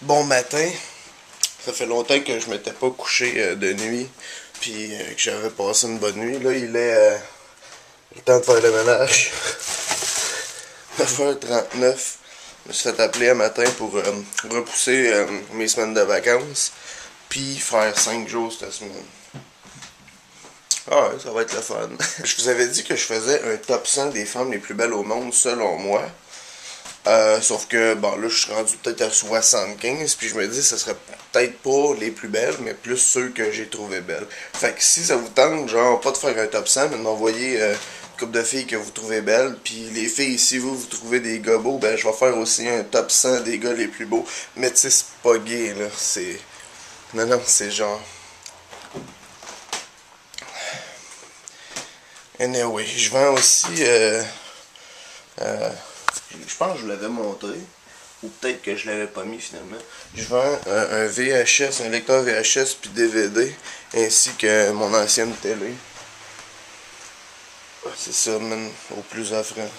Bon matin, ça fait longtemps que je m'étais pas couché de nuit, puis que j'avais passé une bonne nuit. Là, il est le temps de faire le ménage. 9h39. Je me suis fait appeler un matin pour repousser mes semaines de vacances, puis faire 5 jours cette semaine. Ah ouais, ça va être le fun. Je vous avais dit que je faisais un top 100 des femmes les plus belles au monde, selon moi. Sauf que, bon, là, je suis rendu peut-être à 75, puis je me dis, ce serait peut-être pas les plus belles, mais plus ceux que j'ai trouvées belles. Fait que si ça vous tente, genre, pas de faire un top 100, mais de m'envoyer une couple de filles que vous trouvez belles, puis les filles, si vous trouvez des gars beaux, ben, je vais faire aussi un top 100 des gars les plus beaux. Mais tu sais, c'est pas gay, là, c'est... Non, c'est genre... Anyway, je vends aussi... je pense que je l'avais montré. Ou peut-être que je l'avais pas mis finalement. Je vends un VHS, un lecteur VHS puis DVD, ainsi que mon ancienne télé. C'est ça, man, au plus offrant.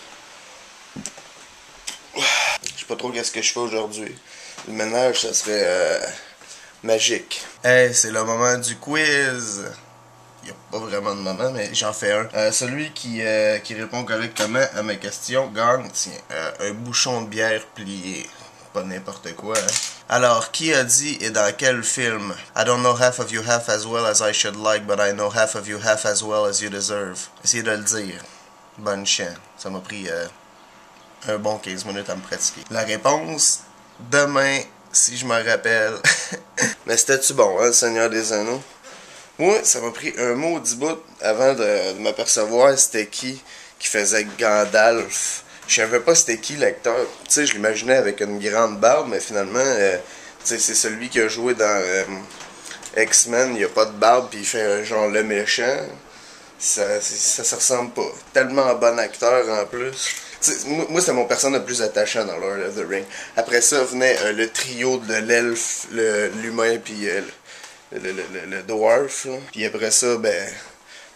Je sais pas trop qu'est-ce que je fais aujourd'hui. Le ménage, ça serait magique. Hey, c'est le moment du quiz. Il n'y a pas vraiment de moment, mais j'en fais un. Celui qui répond correctement à mes questions gagne, tiens, un bouchon de bière plié. Pas n'importe quoi, hein. Alors, qui a dit et dans quel film? I don't know half of you half as well as I should like, but I know half of you half as well as you deserve. Essayez de le dire. Bonne chance. Ça m'a pris un bon 15 minutes à me pratiquer. La réponse, demain, si je me rappelle. Mais c'était-tu bon, hein, le Seigneur des Anneaux? Moi, ça m'a pris un maudit bout avant de m'apercevoir c'était qui faisait Gandalf. Je savais pas c'était qui l'acteur. Tu sais, je l'imaginais avec une grande barbe, mais finalement, tu sais, c'est celui qui a joué dans X-Men. Il a pas de barbe, puis il fait genre le méchant. Ça se ressemble pas. Tellement bon acteur en plus. Moi, c'était mon personnage le plus attachant dans Lord of the Rings. Après ça venait le trio de l'elfe, l'humain, puis le dwarf, là. Puis après ça, ben,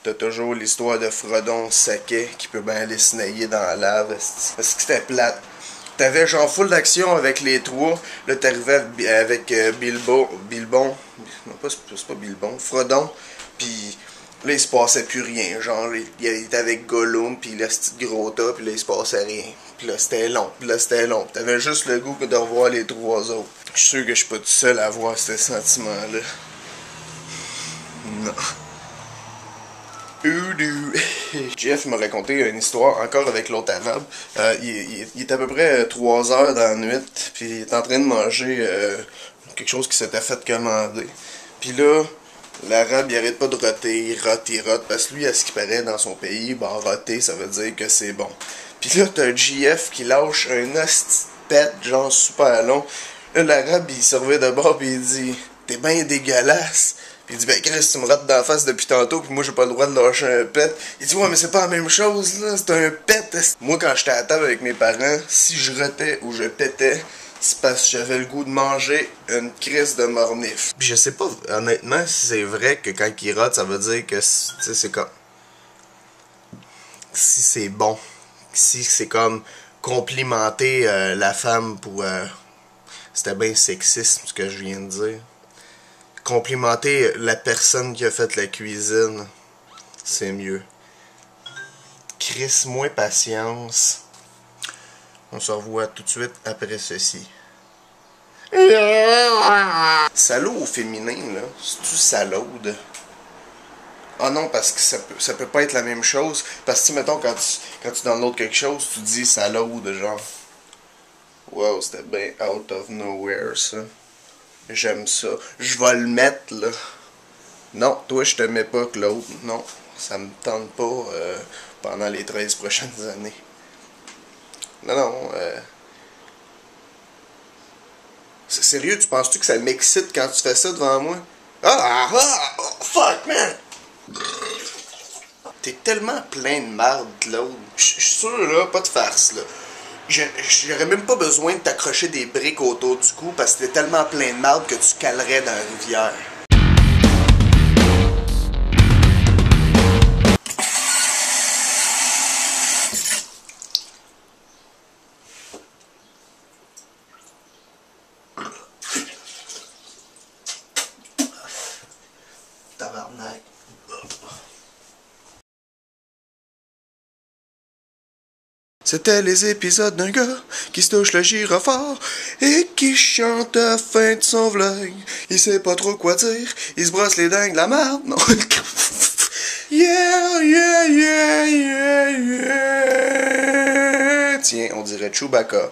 t'as toujours l'histoire de Frodon Saquet qui peut bien aller se nailler dans la lave. Parce que c'était plate. T'avais genre full d'action avec les trois. Là, t'arrivais avec Bilbon. Non, c'est pas Bilbon. Frodon. Puis là, il se passait plus rien. Genre, il était avec Gollum, puis là, c'était gros tas, puis là, il se passait rien. Puis là, c'était long. Puis là, c'était long. Puis t'avais juste le goût de revoir les trois autres. Je suis sûr que je suis pas tout seul à avoir ce sentiment-là. Non. Jeff m'a raconté une histoire encore avec l'autre arabe. Il est à peu près 3 heures dans la nuit, puis il est en train de manger quelque chose qui s'était fait commander. Puis là, l'arabe il arrête pas de roter, il rote, parce que lui, à ce qui paraît dans son pays, bah roter, ça veut dire que c'est bon. Puis là, t'as JF qui lâche un hostie de pet, genre super long. Là, l'arabe, il se revient de bord, puis il dit « T'es bien dégueulasse ». Puis il dit, ben Chris, tu me rates d'en face depuis tantôt, puis moi j'ai pas le droit de lâcher un pet. Il dit, ouais, mais c'est pas la même chose, là, c'est un pet. Moi, quand j'étais à table avec mes parents, si je rotais ou je pétais, c'est parce que j'avais le goût de manger une crise de mornif. Puis je sais pas, honnêtement, si c'est vrai que quand il rote, ça veut dire que, tu sais, c'est comme... Si c'est bon. Si c'est comme complimenter la femme pour... C'était bien sexiste, ce que je viens de dire. Complimenter la personne qui a fait la cuisine, c'est mieux. Chris, moins patience. On se revoit tout de suite après ceci. Salaud au féminin, là, c'est-tu salaude? Ah non, parce que ça peut pas être la même chose. Parce que, mettons, quand tu downloads quelque chose, tu dis salaude, genre. Wow, c'était bien out of nowhere, ça. J'aime ça. Je vais le mettre, là. Non, toi, je te mets pas, Claude. Non, ça me tente pas pendant les 13 prochaines années. Non. C'est sérieux, tu penses-tu que ça m'excite quand tu fais ça devant moi? Fuck, man! T'es tellement plein de marde, Claude. Je suis sûr, là, pas de farce, là. J'aurais même pas besoin de t'accrocher des briques autour du cou parce que t'es tellement plein de marde que tu calerais dans la rivière. tabarnak. C'était les épisodes d'un gars qui se touche le gyrophare et qui chante à la fin de son vlog. Il sait pas trop quoi dire, il se brosse les dents de la merde. Non. Yeah, yeah, yeah, yeah, yeah. Tiens, on dirait Chewbacca.